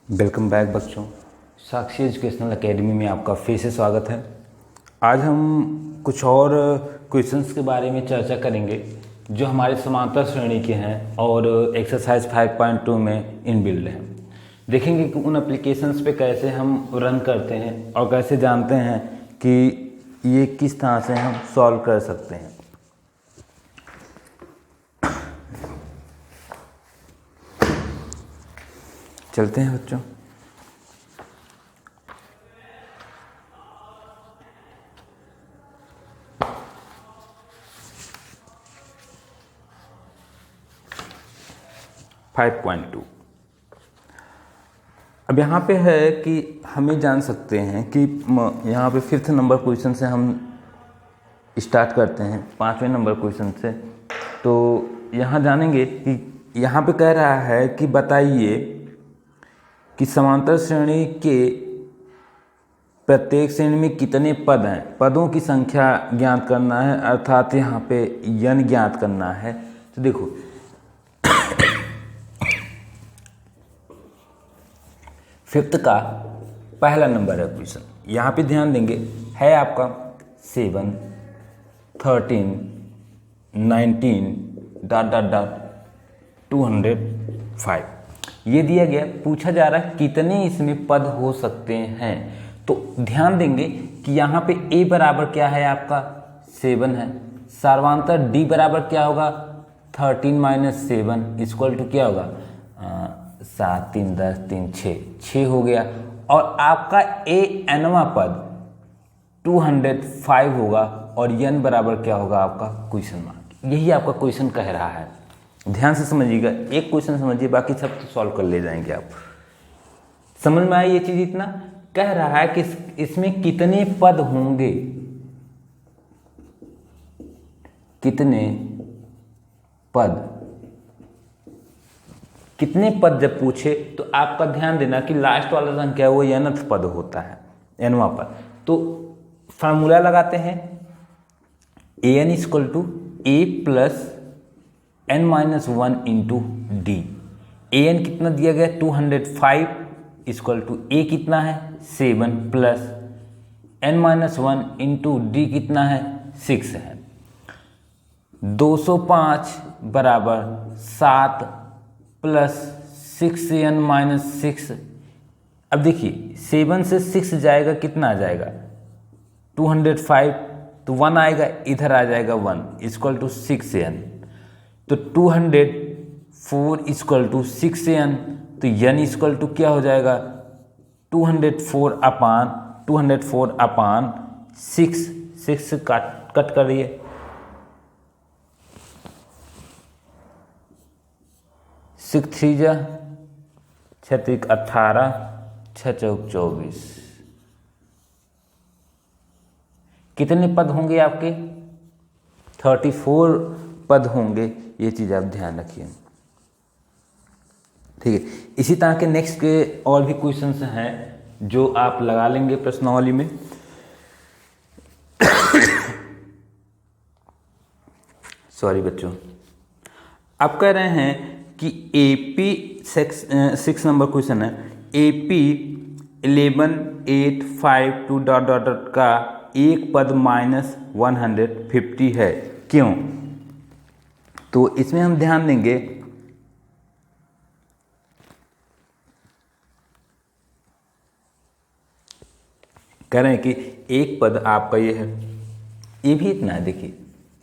Welcome back बच्चों। साक्षी educational academy में आपका फिर से स्वागत है। आज हम कुछ और क्वेश्चंस के बारे में चर्चा करेंगे जो हमारे समांतर श्रेणी के हैं और एक्सरसाइज 5.2 में इनबिल्ड हैं। देखेंगे कि उन एप्लीकेशंस पे कैसे हम रन करते हैं और कैसे जानते हैं कि ये किस तरह से हम सॉल्व कर सकते हैं। चलते हैं बच्चों। (5.2) अब यहाँ पे है कि हमें जान सकते हैं कि यहाँ पे 5th नंबर क्वेश्चन से हम स्टार्ट करते हैं, 5वें नंबर क्वेश्चन से। तो यहाँ जानेंगे कि यहाँ पे कह रहा है कि बताइए कि समांतर श्रेणी के प्रत्येक श्रेणी में कितने पद हैं। पदों की संख्या ज्ञात करना है, अर्थात यहाँ पे n ज्ञात करना है। तो देखो फिफ्थ का पहला नंबर है क्वेश्चन, यहाँ पे ध्यान देंगे है आपका 7, 13, 19 ... 205 ये दिया गया। पूछा जा रहा है कितने इसमें पद हो सकते हैं। तो ध्यान देंगे कि यहाँ पे a बराबर क्या है आपका 7 है। सर्वांतर d बराबर क्या होगा 13 - 7 इक्वल टू क्या होगा 7, 3, 10, 3, 6 हो गया। और आपका nवां पद 205 होगा और n बराबर क्या होगा आपका क्वेश्चन मार्क। यही आपका क्वेश्चन कह रहा है। ध्यान से समझिएगा, एक क्वेश्चन समझिए, बाकी सब तो सॉल्व कर ले जाएंगे आप। समझ में आई ये चीज? इतना कह रहा है कि इसमें कितने पद होंगे, कितने पद जब पूछे तो आपका ध्यान देना कि लास्ट वाला संख्या वो nth पद होता है, nवां पद। तो फार्मूला लगाते हैं an equal to a plus n - 1 into D. an कितना दिया गया 205 इक्वल टू a कितना है 7 प्लस n - 1 इंटू डी कितना है 6 है। 205 बराबर 7 प्लस 6n - 6। अब देखिए 7 से 6 जाएगा, कितना आ जाएगा 205, तो 1 आएगा, इधर आ जाएगा 1 इक्वल टू 6n। तो 204 इक्वल टू 6n, तो n इक्वल टू क्या हो जाएगा 204 अपान 6 कट करिए, 6 3 जा 6 3 18, 6 4 24। कितने पद होंगे आपके 34 पद होंगे। ये चीज आप ध्यान रखिए, ठीक है। इसी तरह के नेक्स्ट के और भी क्वेश्चंस हैं जो आप लगा लेंगे प्रश्नावली में। सॉरी बच्चों, आप कह रहे हैं कि एपी 6 नंबर क्वेश्चन है, एपी 11 8 5 2 ... का एक पद -150 है, क्यों? तो इसमें हम ध्यान देंगे कह रहे हैं कि एक पद आपका ये है, ये भी इतना है। देखिए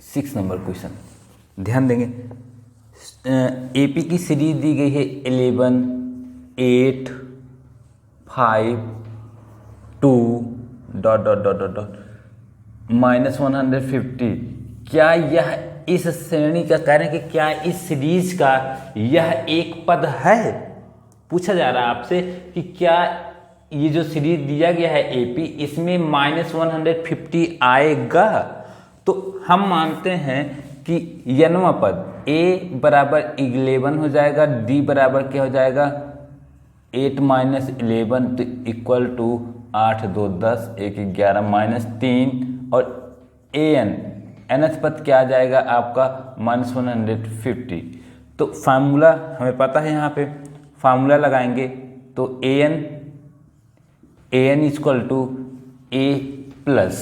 6 नंबर क्वेश्चन ध्यान देंगे, एपी की सीरीज दी गई है 11 8 5 2 ... -150। क्या यह इस श्रेणी का कह रहे हैं कि क्या इस सीरीज का यह एक पद है? पूछा जा रहा है आपसे कि क्या ये जो सीरीज दिया गया है एपी, इसमें -150 आएगा? तो हम मानते हैं कि nवां पद a बराबर 11 हो जाएगा, d बराबर क्या हो जाएगा 8 - 11, तो इक्वल टू 8 2 10 1 11 -3, और nth पद क्या आ जाएगा आपका -150। तो फार्मूला हमें पता है, यहाँ पे फार्मूला लगाएंगे तो तो an equal to a plus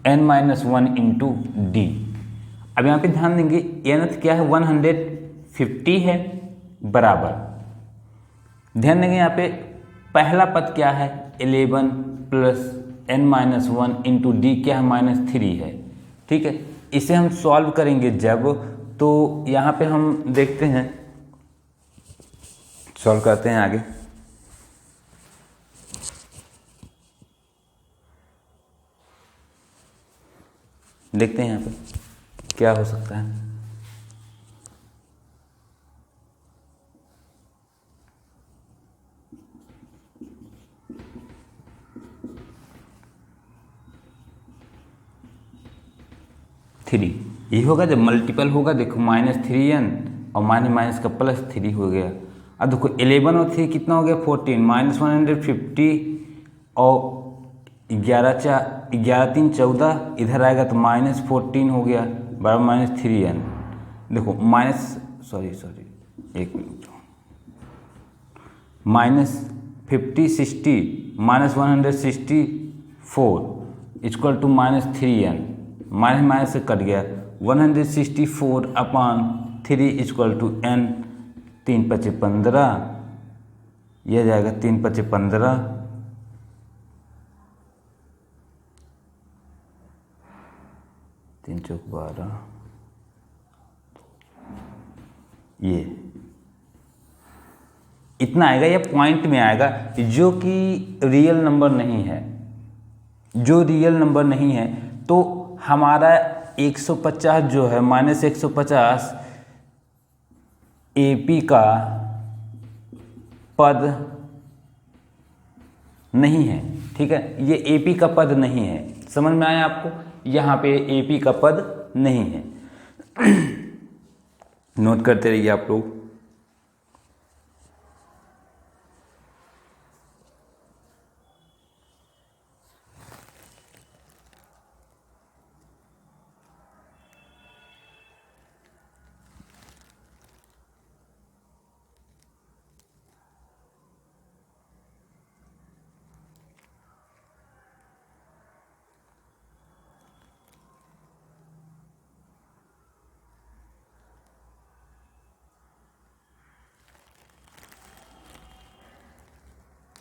n-1 into D. अब यहाँ पे ध्यान देंगे nth क्या है 150 है बराबर, ध्यान देंगे यहाँ पे पहला पद क्या है 11 प्लस n-1 इंटू डी क्या है -3 है। ठीक है, इसे हम सॉल्व करेंगे जब, तो यहाँ पे हम देखते हैं, सॉल्व करते हैं आगे। देखते हैं यहाँ पे क्या हो सकता है। थ्री ये होगा जब मल्टीपल होगा, देखो -3n और माइनस का +3 हो गया। अब देखो 11 और 3 कितना हो गया 14, -150 और 11 3 14, इधर आएगा तो -14 हो गया बराबर -3n। देखो एक मिनट, -50 60 -164 इक्वल टू -3n, माइनस से कट गया 164/3 इक्वल टू n, 3 × 5 = 15, यह जाएगा 3 × 5 = 15, 3 × 4 = 12, ये इतना आएगा। ये पॉइंट में आएगा जो कि रियल नंबर नहीं है, जो रियल नंबर नहीं है। तो हमारा 150 जो है -150 AP का पद नहीं है। ठीक है, ये AP का पद नहीं है, समझ में आया आपको, यहाँ पे AP का पद नहीं है। नोट करते रहिए आप लोग।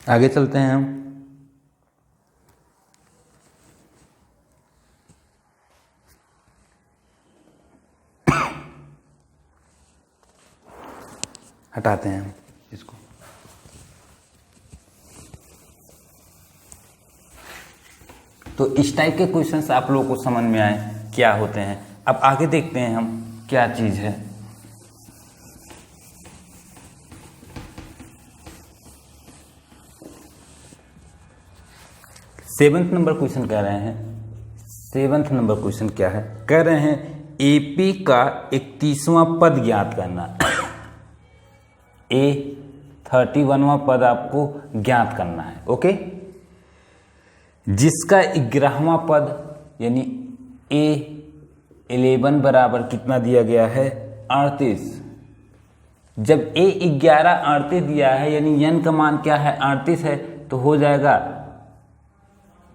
आगे चलते हैं हम। हटाते हैं हम इसको। तो इस टाइप के क्वेश्चंस आप लोगों को समझ में आए क्या होते हैं। अब आगे देखते हैं हम क्या चीज है। सेवंथ नंबर क्वेश्चन कह रहे हैं, सेवंथ नंबर क्वेश्चन क्या है, कह रहे हैं एपी का 31वां पद ज्ञात करना। 31वां पद आपको ज्ञात करना है। ओके, जिसका 11वां पद यानी A11 बराबर कितना दिया गया है 38। जब A11 38 दिया है यानी n का मान क्या है 38 है, तो हो जाएगा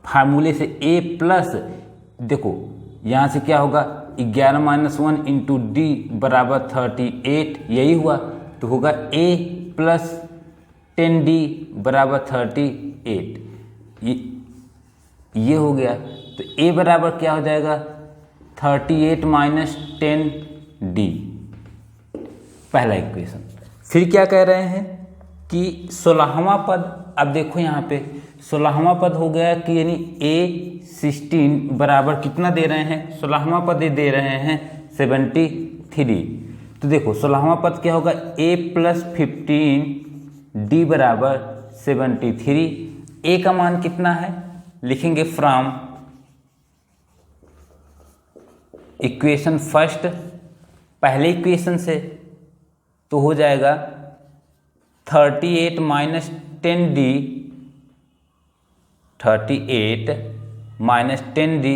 फार्मूले से A प्लस, देखो यहाँ से क्या होगा 11 - 1 इंटू डी बराबर 38, यही हुआ, तो होगा A प्लस 10D बराबर 38। ये हो गया, तो A बराबर क्या हो जाएगा 38 - 10D, पहला इक्वेशन। फिर क्या कह रहे हैं कि 16वां पद, अब देखो यहाँ पे 16वां पद हो गया कि यानी A16 बराबर कितना दे रहे हैं, 16वां पद दे रहे हैं 73। तो देखो 16वां पद क्या होगा A प्लस 15D बराबर 73। A का मान कितना है, लिखेंगे फ्रॉम इक्वेशन फर्स्ट, पहले इक्वेशन से, तो हो जाएगा 38 - 10D, 38 - 10D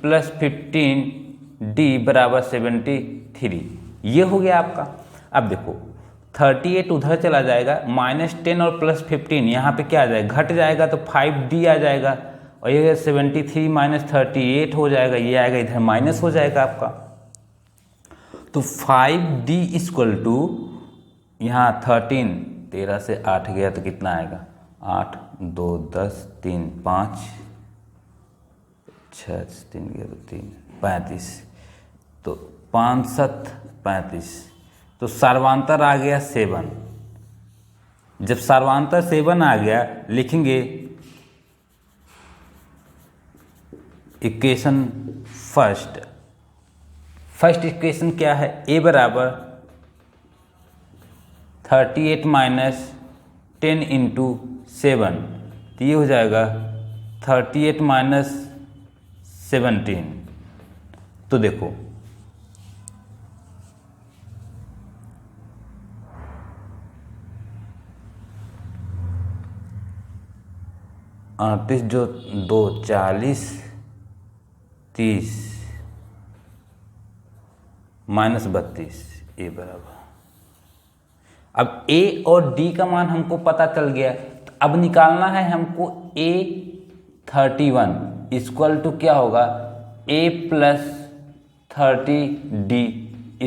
प्लस 15D बराबर 73। ये हो गया आपका। अब देखो 38 उधर चला जाएगा, -10 और +15 यहाँ पे क्या आ जाएगा, घट जाएगा तो 5D आ जाएगा, और ये 73 - 38 हो जाएगा, ये आएगा इधर माइनस हो जाएगा आपका। तो 5D = यहाँ 13 से 8 गया तो कितना आएगा, 8 2 10 3 5 6 3 गया तो 3 35, तो 5 7 35, तो सर्वांतर आ गया 7। जब सर्वांतर 7 आ गया, लिखेंगे इक्वेशन फर्स्ट इक्वेशन क्या है, a बराबर 38 - 10 × 7, तो ये हो जाएगा 38 - 17। तो देखो अड़तीस जो 2 40 30 -32, ए बराबर। अब a और d का मान हमको पता चल गया, तो अब निकालना है हमको a 31 = क्या होगा, a + 30d =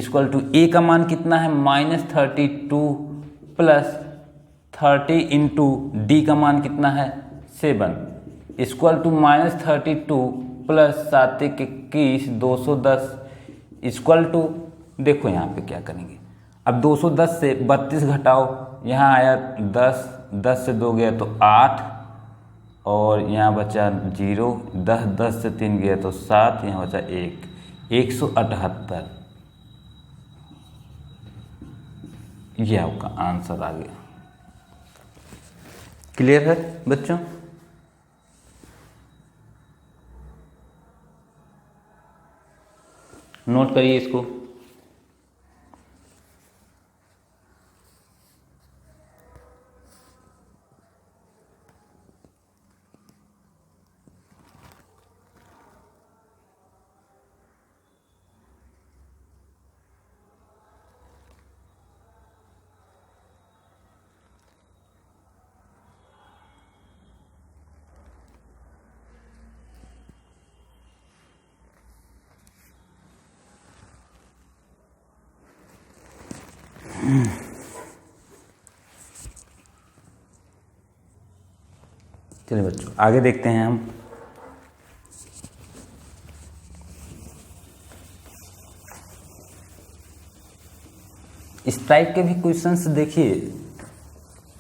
a का मान कितना है, -32 + 30 × d का मान कितना है, 7 = -32 + 7 21 210 देखो यहाँ पे क्या करेंगे, अब 210 से 32 घटाओ, यहाँ आया 10, 10 से 2 गया तो 8, और यहाँ बचा 0, 10 10 से 3 गया तो 7, यहाँ बचा 1, 178। ये आपका आंसर आ गया। क्लियर है बच्चों? नोट करिए इसको। चलिए बच्चों आगे देखते हैं हम। इस टाइप के भी क्वेश्चंस देखिए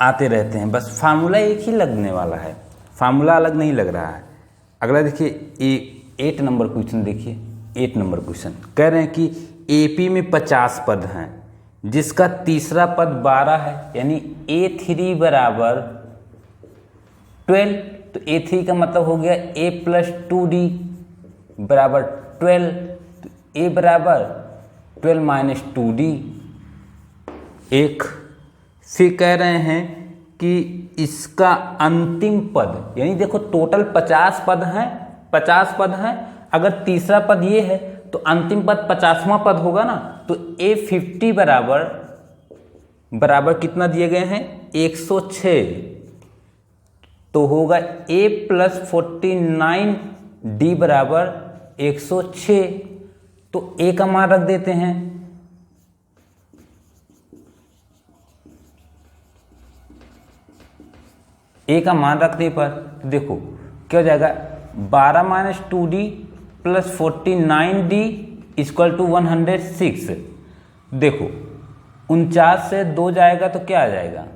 आते रहते हैं, बस फार्मूला एक ही लगने वाला है, फार्मूला अलग नहीं लग रहा है। अगला देखिए 8 नंबर क्वेश्चन देखिए। 8 नंबर क्वेश्चन कह रहे हैं कि एपी में 50 पद हैं जिसका तीसरा पद 12 है, यानी A3 बराबर 12। तो A3 का मतलब हो गया A + 2D बराबर 12, तो A बराबर 12 - 2D। एक फिर कह रहे हैं कि इसका अंतिम पद, यानी देखो टोटल 50 पद हैं, 50 पद हैं, अगर तीसरा पद ये है तो अंतिम पद 50वां पद होगा ना। तो A50 बराबर कितना दिए गए हैं, 106, तो होगा A + 49D बराबर 106। तो A का मान रख देते हैं, A का मान रखने पर देखो क्या हो जाएगा, 12 - 2D + 49D = 106। देखो 49 से 2 जाएगा तो क्या आ जाएगा,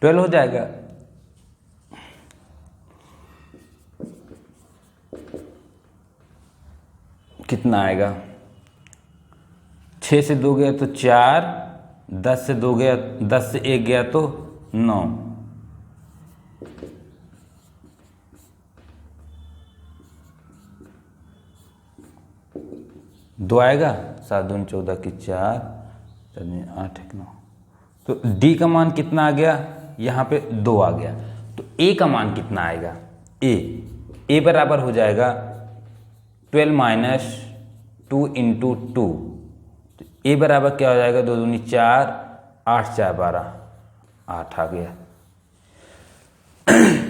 12 हो जाएगा। कितना आएगा, 6 से 2 गया तो 4, 10 से 2 गया, 10 से 1 गया तो 9। दो आएगा, 7 दूनी 14 की 4, 8 1 9। तो D का मान कितना आ गया, यहाँ पे 2 आ गया। तो A का मान कितना आएगा, ए बराबर हो जाएगा 12 माइनस 2 इंटू 2। तो ए बराबर क्या हो जाएगा, 2 दूनी 4, 8 4 12, 8 आ गया।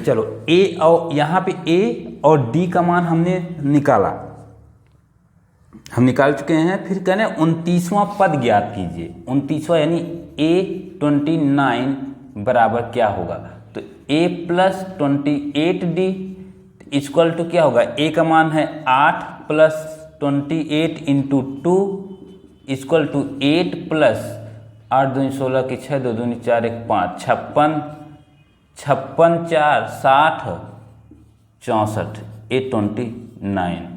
चलो ए और यहाँ पे ए और डी का मान हमने निकाला, हम निकाल चुके हैं। फिर कहने 29वां पद ज्ञात कीजिए। 29वां यानी A29 बराबर क्या होगा, तो A plus 28D equal to क्या होगा, A का मान है 8 plus 28 into 2 equal to 8 plus 8 दूनी 16 की 6, 2 दूनी 4 1 5, 56 56 4 60 64, A29।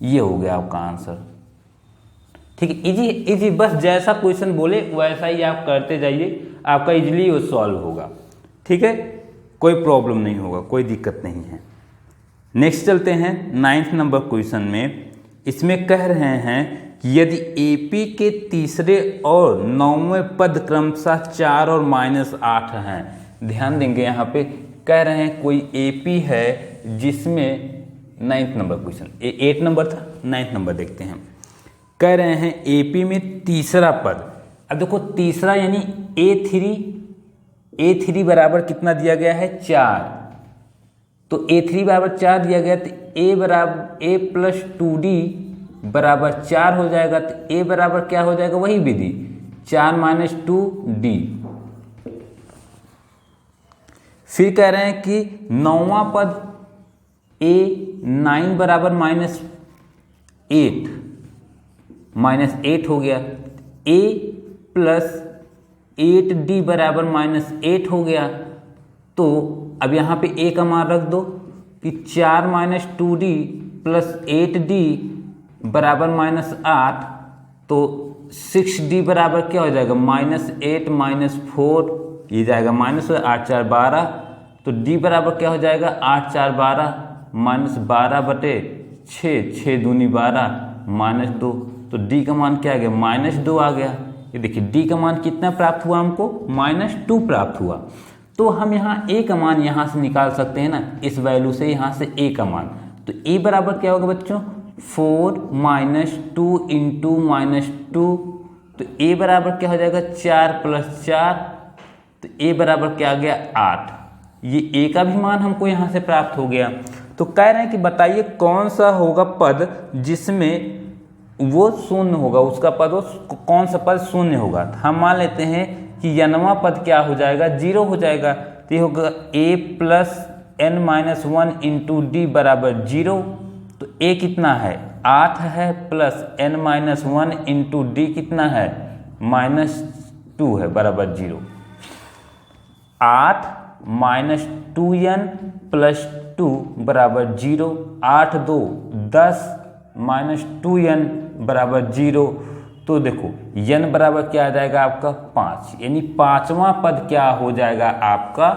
ये हो गया आपका आंसर। ठीक है, इजी इजी, बस जैसा क्वेश्चन बोले वैसा ही आप करते जाइए, आपका इजीली वो सॉल्व होगा। ठीक है, कोई प्रॉब्लम नहीं होगा, कोई दिक्कत नहीं है। नेक्स्ट चलते हैं 9th नंबर क्वेश्चन में। इसमें कह रहे हैं कि यदि एपी के तीसरे और 9वें पद क्रमशः 4 और -8 हैं। ध्यान देंगे यहाँ पे कह रहे हैं कोई एपी है जिसमें 9th नंबर क्वेश्चन, 8 नंबर था, 9th नंबर देखते हैं। कह रहे हैं एपी में तीसरा पद। अब देखो तीसरा यानी A3 बराबर कितना दिया गया है, 4। तो A3 बराबर 4 दिया गया, तो A प्लस 2D बराबर 4 हो जाएगा। तो A बराबर क्या हो जाएगा, वही विधि 4 माइनस 2D। फिर कह रहे हैं कि 9वां पद A9 बराबर -8 हो गया। A प्लस 8D बराबर -8 हो गया। तो अब यहाँ पे A का मान रख दो कि 4 माइनस 2D प्लस 8D बराबर -8। तो 6D बराबर क्या हो जाएगा, -8 -4, ये जाएगा माइनस 8 4 12। तो D बराबर क्या हो जाएगा, 8 4 12 -12 बटे 6, 6 दूनी 12 -2। तो D का मान क्या आ गया, -2 आ गया। ये देखिए D का मान कितना प्राप्त हुआ हमको, -2 प्राप्त हुआ। तो हम यहाँ A का मान यहाँ से निकाल सकते हैं ना, इस वैल्यू से यहाँ से A का मान। तो A बराबर क्या होगा बच्चों, 4 - 2 इंटू -2। तो A बराबर क्या हो जाएगा, 4 + 4। तो A बराबर क्या आ गया, 8। ये A का भी मान हमको यहाँ से प्राप्त हो गया। तो कह रहे हैं कि बताइए कौन सा होगा पद जिसमें वो शून्य होगा, उसका पद वो कौन सा पद शून्य होगा। हम मान लेते हैं कि n वां पद क्या हो जाएगा, 0 हो जाएगा। तो ये होगा A plus n-1 into D बराबर 0। तो A कितना है, 8 है, प्लस n-1 इंटू D कितना है, -2 है, बराबर 0। 8 - 2n प्लस 2 बराबर 0। 8 2 10 -2n बराबर 0। तो देखो n बराबर क्या आ जाएगा आपका, 5, यानी 5वां पद क्या हो जाएगा आपका,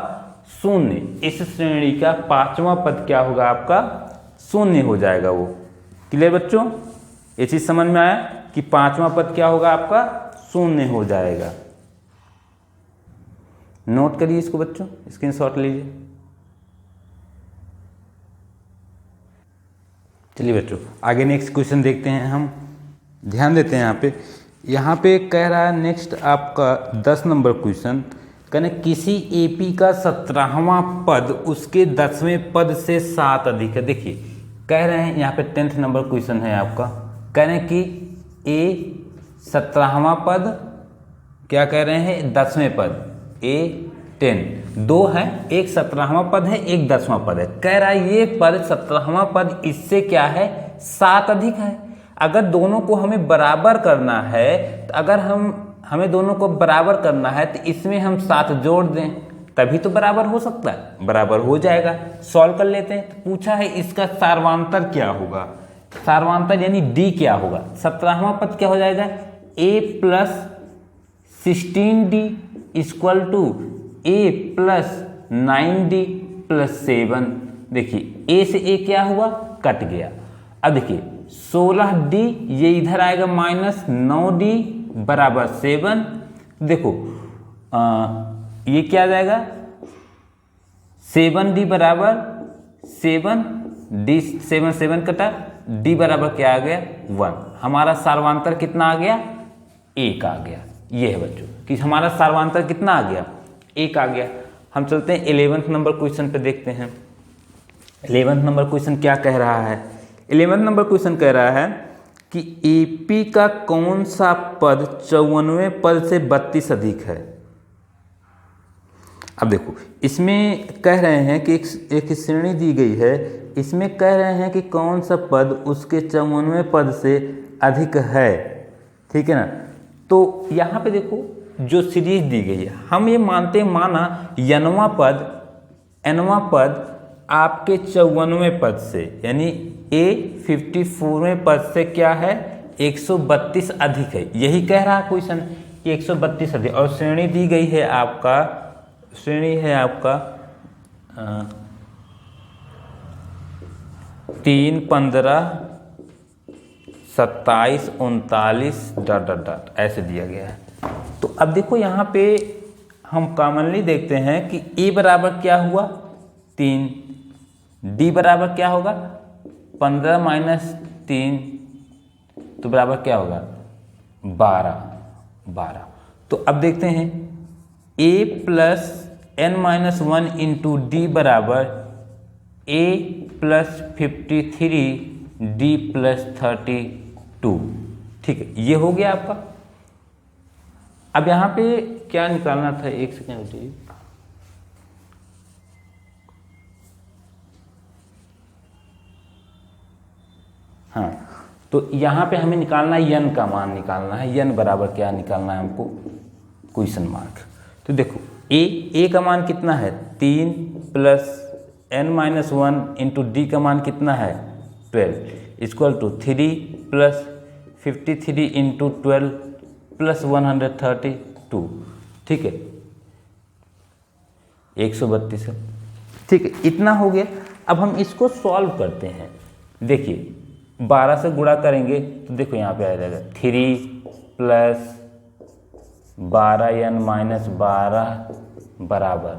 शून्य। इस श्रेणी का 5वां पद क्या होगा आपका, शून्य हो जाएगा। वो क्लियर बच्चों, ये चीज समझ में आया कि 5वां पद क्या होगा आपका, शून्य हो जाएगा। नोट करिए इसको बच्चों, स्क्रीनशॉट लीजिए। चलिए बच्चों आगे नेक्स्ट क्वेश्चन देखते हैं हम। ध्यान देते हैं यहाँ पे कह रहा है नेक्स्ट आपका 10 नंबर क्वेश्चन। कहने किसी एपी का 17वां पद उसके 10वें पद से 7 अधिक है। देखिए कह रहे हैं यहाँ पे 10th नंबर क्वेश्चन है आपका। कह रहे हैं कि A 17वां पद, क्या कह रहे हैं, 10वें पद, A10, 2 है, एक 17वां पद है, एक 10वां पद है। कह रहा है ये पद 17वां पद इससे क्या है, 7 अधिक है। अगर दोनों को हमें बराबर करना है, तो अगर हमें दोनों को बराबर करना है तो इसमें हम 7 जोड़ दें, तभी तो बराबर हो सकता है, बराबर हो जाएगा। सॉल्व कर लेते हैं। तो पूछा है इसका सार्वांतर क्या होगा, सार्वांतर यानी D क्या होगा। 17वां पद क्या हो जाएगा, A plus 16D equal to A प्लस 9D प्लस 7। देखिए A से A क्या हुआ, कट गया। अब देखिए 16D ये इधर आएगा -9D बराबर 7। देखो ये क्या आ जाएगा, 7d बराबर 7d, 7 7 कटा, d बराबर क्या आ गया 1। हमारा सार्वधातुक कितना आ गया 1 आ गया। ये है बच्चों कि हमारा सार्वधातुक कितना आ गया 1 आ गया। हम चलते हैं 11वें नंबर क्वेश्चन पे देखते हैं। 11वें नंबर क्वेश्चन क्या कह रहा है। 11वें नंबर क्वेश्चन कह रहा है कि एपी का कौन सा पद 54वें पद से 32 अधिक है। अब देखो इसमें कह रहे हैं कि एक श्रेणी दी गई है, इसमें कह रहे हैं कि कौन सा पद उसके 54वें पद से अधिक है, ठीक है ना। तो यहाँ पे देखो जो सीरीज दी गई है, हम ये मानते हैं, माना nवां पद आपके 54वें पद से, यानी ए 54वें पद से क्या है 132 अधिक है। यही कह रहा है क्वेश्चन कि 132 अधिक, और श्रेणी दी गई है आपका, श्रेणी है आपका 3 15 27 39 ... ऐसे दिया गया है। तो अब देखो यहाँ पे हम कॉमनली देखते हैं कि ए बराबर क्या हुआ 3, डी बराबर क्या होगा 15 - 3, तो बराबर क्या होगा 12। तो अब देखते हैं a + n-1 इंटू डी बराबर a + 53 d + 32, ठीक है, ये हो गया आपका। अब यहाँ पे क्या निकालना था, एक सेकेंड रुकिए। हाँ, तो यहाँ पे हमें निकालना है n का मान निकालना है। n बराबर क्या निकालना है हमको, क्वेश्चन मार्क। तो देखो a का मान कितना है 3 + n-1 इंटू डी का मान कितना है 12 = 3 + 53 इंटू 12 + 132, ठीक है 132 है, ठीक है, इतना हो गया। अब हम इसको सॉल्व करते हैं। देखिए 12 से गुणा करेंगे तो देखो यहाँ पे आ जाएगा 3 + 12n-12 बराबर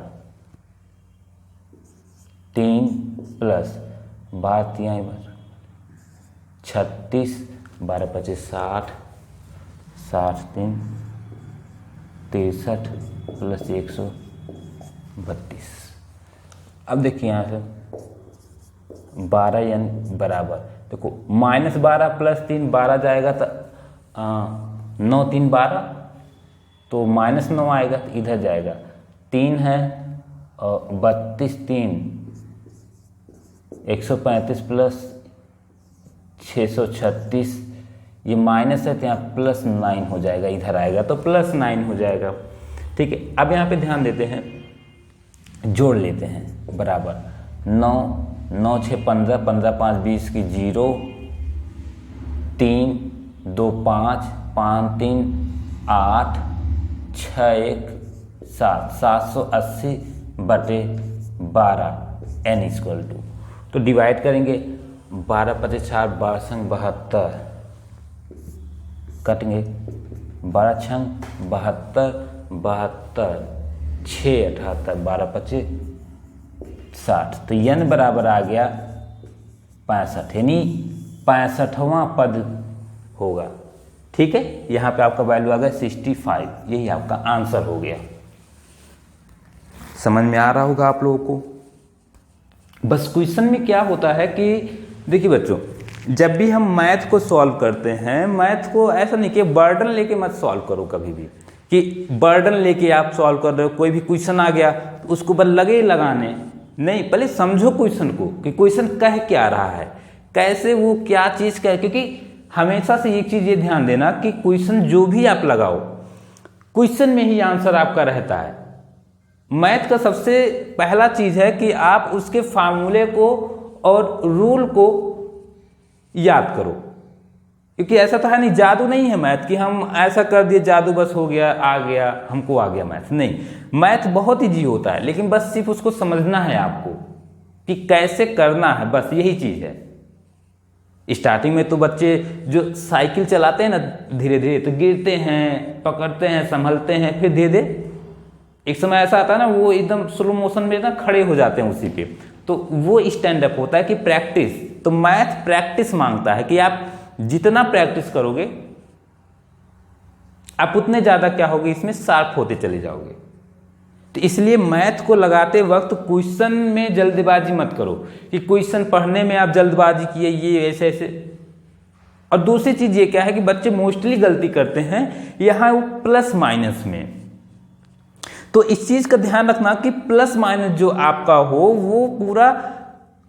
3 + 36 12 25 60 60 3 63 + 132। अब देखिए यहाँ से 12n बराबर, देखो -12 + 3 12 जाएगा तो 9 3 12, तो -9 आएगा तो इधर जाएगा 3 है और 32 3 135 + 636, ये माइनस है तो यहाँ +9 हो जाएगा, इधर आएगा तो +9 हो जाएगा, ठीक है। अब यहाँ पे ध्यान देते हैं, जोड़ लेते हैं, बराबर 9 9 6 15 15 5 20 की 0, 3 2 5 5 3 8 6 1 7 780/12 n = तो डिवाइड करेंगे 12 × 5 = 4 12 × 72 कटेंगे 12 × 72 72 6 78 12 25 60, तो n बराबर आ गया 65, यानी 65वां पद होगा, ठीक है। यहाँ पे आपका वैल्यू आ गया 65, यही आपका आंसर हो गया। समझ में आ रहा होगा आप लोगों को। बस क्वेश्चन में क्या होता है कि देखिए बच्चों, जब भी हम मैथ को सॉल्व करते हैं, मैथ को ऐसा नहीं कि बर्डन लेके मत सॉल्व करो कभी भी, कि बर्डन लेके आप सॉल्व कर रहे हो, कोई भी क्वेश्चन आ गया तो उसको बस लगे लगाने, नहीं, पहले समझो क्वेश्चन को कि क्वेश्चन कह क्या रहा है, कैसे वो क्या चीज़ का है। क्योंकि हमेशा से एक चीज़ ये ध्यान देना कि क्वेश्चन जो भी आप लगाओ, क्वेश्चन में ही आंसर आपका रहता है। मैथ का सबसे पहला चीज़ है कि आप उसके फार्मूले को और रूल को याद करो, क्योंकि ऐसा तो है नहीं, जादू नहीं है मैथ कि हम ऐसा कर दिए जादू बस हो गया, आ गया, हमको आ गया मैथ, नहीं। मैथ बहुत ईजी होता है, लेकिन बस सिर्फ उसको समझना है आपको कि कैसे करना है, बस यही चीज़ है। स्टार्टिंग में तो बच्चे जो साइकिल चलाते हैं ना, धीरे धीरे तो गिरते हैं, पकड़ते हैं, संभलते हैं, फिर धीरे धीरे एक समय ऐसा आता है ना, वो एकदम स्लो मोशन में ना खड़े हो जाते हैं उसी पे, तो वो स्टैंड अप होता है कि प्रैक्टिस। तो मैथ प्रैक्टिस मांगता है कि आप जितना प्रैक्टिस करोगे आप उतने ज्यादा क्या होगे, इसमें शार्प होते चले जाओगे। तो इसलिए मैथ को लगाते वक्त क्वेश्चन में जल्दबाजी मत करो कि क्वेश्चन पढ़ने में आप जल्दबाजी किए ये ऐसे ऐसे। और दूसरी चीज ये क्या है कि बच्चे मोस्टली गलती करते हैं यहाँ वो प्लस माइनस में। तो इस चीज का ध्यान रखना कि प्लस माइनस जो आपका हो वो पूरा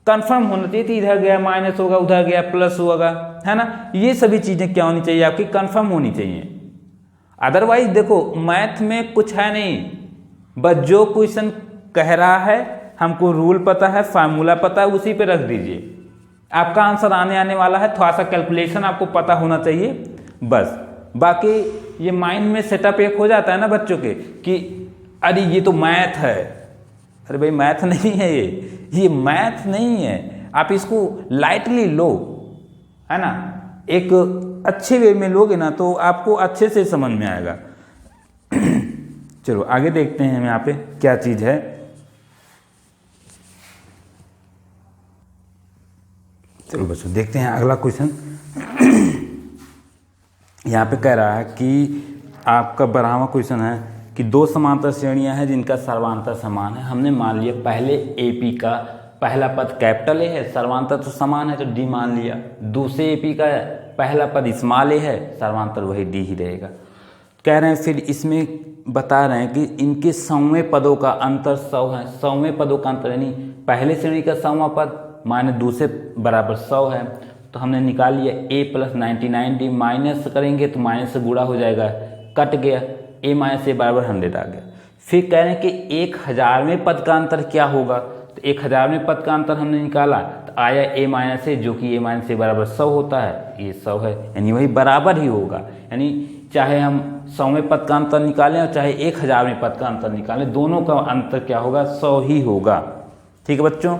कंफर्म होना चाहिए कि इधर गया माइनस होगा, उधर गया प्लस होगा, है ना। ये सभी चीजें क्या होनी चाहिए, आपकी कंफर्म होनी चाहिए। अदरवाइज देखो मैथ में कुछ है नहीं, बस जो क्वेश्चन कह रहा है, हमको रूल पता है, फार्मूला पता है, उसी पे रख दीजिए, आपका आंसर आने वाला है। थोड़ा सा कैलकुलेशन आपको पता होना चाहिए बस। बाकी ये माइंड में सेटअप एक हो जाता है ना बच्चों के कि अरे ये तो मैथ है। अरे भाई मैथ नहीं है, ये मैथ नहीं है। आप इसको लाइटली लो, है ना, एक अच्छे वे में लोगे ना तो आपको अच्छे से समझ में आएगा। चलो आगे देखते हैं हम यहाँ पे क्या चीज है। चलो बच्चों देखते हैं अगला क्वेश्चन। यहाँ पे कह रहा है कि आपका 12वां क्वेश्चन है कि दो समांतर श्रेणियां हैं जिनका सर्वांतर समान है। हमने मान लिया पहले एपी का पहला पद कैपिटल ए है, सर्वांतर तो समान है तो डी मान लिया। दूसरे एपी का पहला पद स्मॉल ए है, सर्वांतर वही डी ही रहेगा। कह रहे हैं फिर इसमें बता रहे हैं कि इनके 100वें पदों का अंतर 100 है। 100वें पदों का अंतर यानी पहले श्रेणी का 100वां पद माइनस दूसरे बराबर 100 है। तो हमने निकाल लिया a + 99d, माइनस करेंगे तो माइनस से गुणा हो जाएगा, कट गया, a - a बराबर 100 आ गया। फिर कह रहे हैं कि 1000वें पद का अंतर क्या होगा। तो 1000वें पद का अंतर हमने निकाला तो आया a - a, जो कि a - a बराबर 100 होता है, ये 100 है, यानी वही बराबर ही होगा। यानी चाहे हम 100वें पद का अंतर निकालें और चाहे 1000वें पद का अंतर निकालें, दोनों का अंतर क्या होगा, 100 ही होगा। ठीक है बच्चों,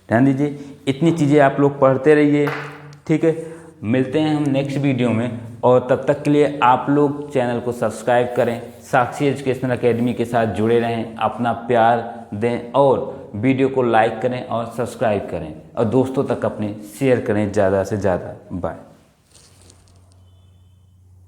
ध्यान दीजिए, इतनी चीज़ें आप लोग पढ़ते रहिए। ठीक है, मिलते हैं हम नेक्स्ट वीडियो में, और तब तक के लिए आप लोग चैनल को सब्सक्राइब करें, साक्षी एजुकेशनल अकेडमी के साथ जुड़े रहें, अपना प्यार दें और वीडियो को लाइक करें और सब्सक्राइब करें और दोस्तों तक अपने शेयर करें ज़्यादा से ज़्यादा। बाय।